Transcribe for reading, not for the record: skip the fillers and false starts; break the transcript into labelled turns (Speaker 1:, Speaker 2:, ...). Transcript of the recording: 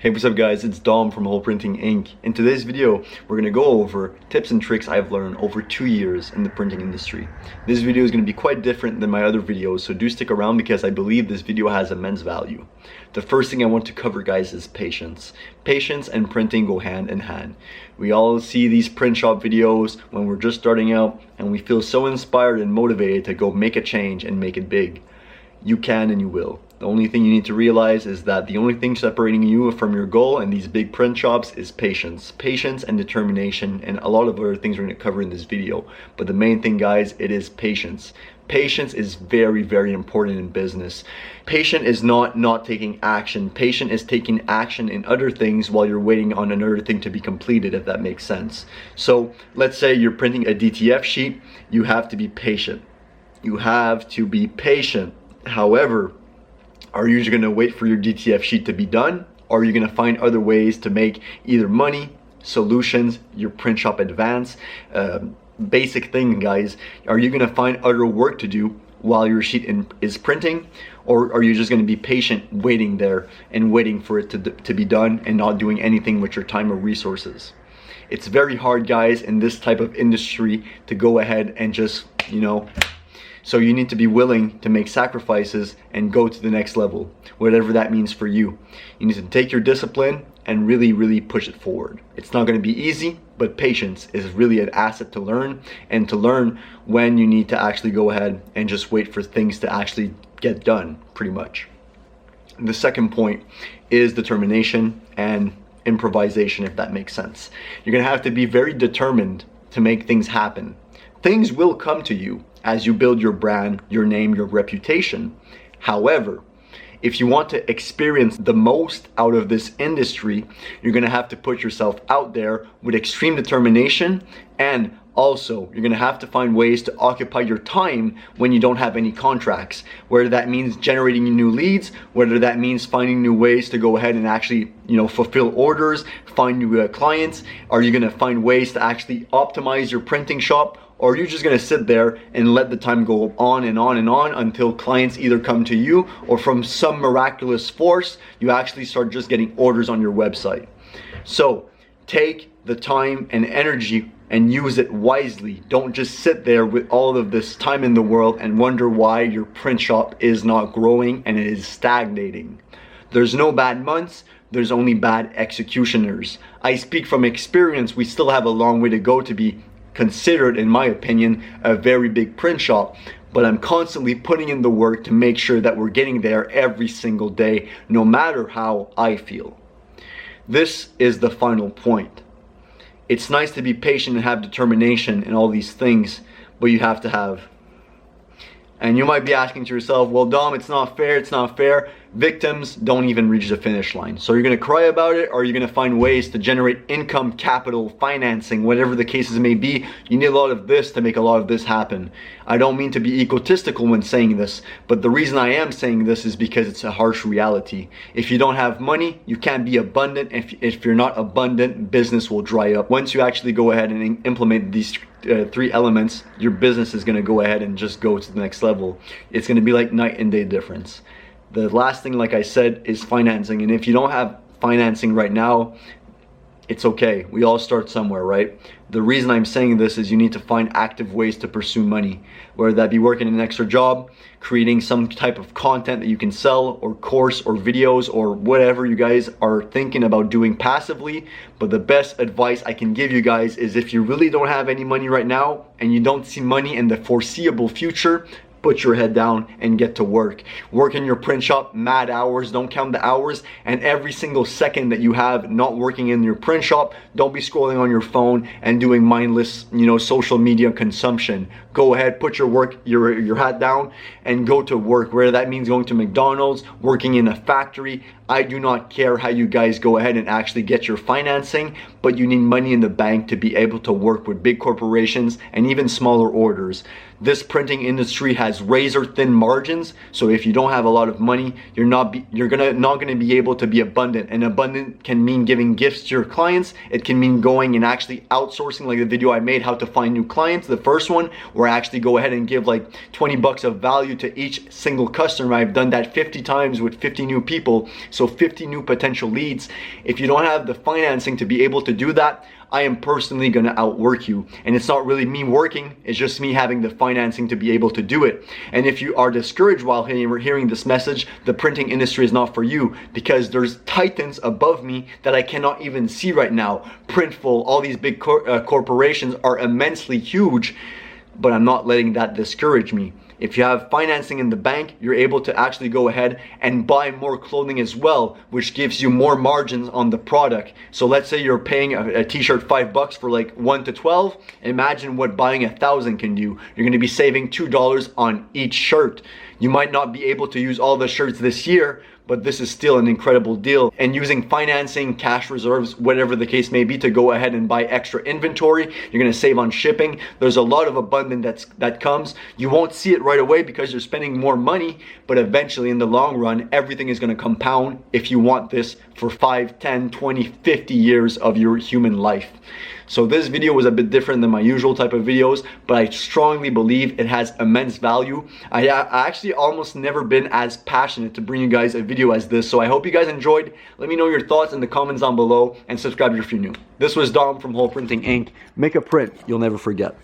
Speaker 1: Hey, what's up guys, it's Dom from Whole Printing Inc. In today's video, we're going to go over tips and tricks I've learned over 2 years in the printing industry. This video is going to be quite different than my other videos, so do stick around because I believe this video has immense value. The first thing I want to cover, guys, is patience. Patience and printing go hand in hand. We all see these print shop videos when we're just starting out and we feel so inspired and motivated to go make a change and make it big. You can and you will. The only thing you need to realize is that the only thing separating you from your goal in these big print shops is patience. Patience and determination, and a lot of other things we're going to cover in this video. But the main thing, guys, it is patience. Patience is very, very important in business. Patient is not taking action. Patient is taking action in other things while you're waiting on another thing to be completed, if that makes sense. So let's say you're printing a DTF sheet. You have to be patient. You have to be patient. However, are you just going to wait for your DTF sheet to be done? Or are you going to find other ways to make either money, solutions, your print shop advance? Basic thing, guys, are you going to find other work to do while your sheet is printing? Or are you just going to be patient waiting there and waiting for it to be done and not doing anything with your time or resources? It's very hard, guys, in this type of industry to go ahead and just, so you need to be willing to make sacrifices and go to the next level, whatever that means for you. You need to take your discipline and really push it forward. It's not going to be easy, but patience is really an asset to learn, and to learn when you need to actually go ahead and just wait for things to actually get done, pretty much. The second point is determination and improvisation, if that makes sense. You're going to have to be very determined to make things happen. Things will come to you as you build your brand, your name, your reputation. However, if you want to experience the most out of this industry, you're gonna have to put yourself out there with extreme determination, and also you're gonna have to find ways to occupy your time when you don't have any contracts. Whether that means generating new leads, whether that means finding new ways to go ahead and actually, fulfill orders, find new clients. Are you gonna find ways to actually optimize your printing shop? Or are you just gonna sit there and let the time go on and on and on until clients either come to you, or from some miraculous force, you actually start just getting orders on your website? So take the time and energy and use it wisely. Don't just sit there with all of this time in the world and wonder why your print shop is not growing and it is stagnating. There's no bad months, there's only bad executioners. I speak from experience. We still have a long way to go to be considered, in my opinion, a very big print shop, but I'm constantly putting in the work to make sure that we're getting there every single day, no matter how I feel. This is the final point. It's nice to be patient and have determination and all these things, but you have to have. And you might be asking to yourself, well, Dom, it's not fair. Victims don't even reach the finish line. So you're gonna cry about it, or you're gonna find ways to generate income, capital, financing, whatever the cases may be. You need a lot of this to make a lot of this happen. I don't mean to be egotistical when saying this, but the reason I am saying this is because it's a harsh reality. If you don't have money, you can't be abundant. If you're not abundant, business will dry up. Once you actually go ahead and implement these 3 elements, your business is going to go ahead and just go to the next level. It's going to be like night and day difference. The last thing, like I said, is financing. And if you don't have financing right now, it's okay. We all start somewhere, right? The reason I'm saying this is you need to find active ways to pursue money, whether that be working an extra job, creating some type of content that you can sell, or course, or videos, or whatever you guys are thinking about doing passively. But the best advice I can give you guys is, if you really don't have any money right now and you don't see money in the foreseeable future, put your head down and get to work. Work in your print shop mad hours. Don't count the hours, and every single second that you have not working in your print shop, don't be scrolling on your phone and doing mindless, social media consumption. Go ahead, put your hat down and go to work. Whether that means going to McDonald's, working in a factory, I do not care how you guys go ahead and actually get your financing, but you need money in the bank to be able to work with big corporations and even smaller orders. This printing industry has razor thin margins, so if you don't have a lot of money, you're not gonna be able to be abundant. And abundant can mean giving gifts to your clients. It can mean going and actually outsourcing, like the video I made, how to find new clients, the first one, where I actually go ahead and give like 20 bucks of value to each single customer. I've done that 50 times with 50 new people, so 50 new potential leads. If you don't have the financing to be able to do that, I am personally gonna outwork you. And it's not really me working, it's just me having the financing to be able to do it. And if you are discouraged while hearing this message, the printing industry is not for you, because there's titans above me that I cannot even see right now. Printful, all these big corporations are immensely huge, but I'm not letting that discourage me. If you have financing in the bank, you're able to actually go ahead and buy more clothing as well, which gives you more margins on the product. So let's say you're paying a t-shirt $5 for like 1 to 12. Imagine what buying 1,000 can do. You're gonna be saving $2 on each shirt. You might not be able to use all the shirts this year, but this is still an incredible deal. And using financing, cash reserves, whatever the case may be, to go ahead and buy extra inventory, you're gonna save on shipping. There's a lot of abundance that comes. You won't see it right away because you're spending more money, but eventually in the long run, everything is gonna compound if you want this for 5, 10, 20, 50 years of your human life. So this video was a bit different than my usual type of videos, but I strongly believe it has immense value. I actually almost never been as passionate to bring you guys a video as this, so I hope you guys enjoyed. Let me know your thoughts in the comments down below, and subscribe if you're new. This was Dom from Whole Printing Inc. Make a print you'll never forget.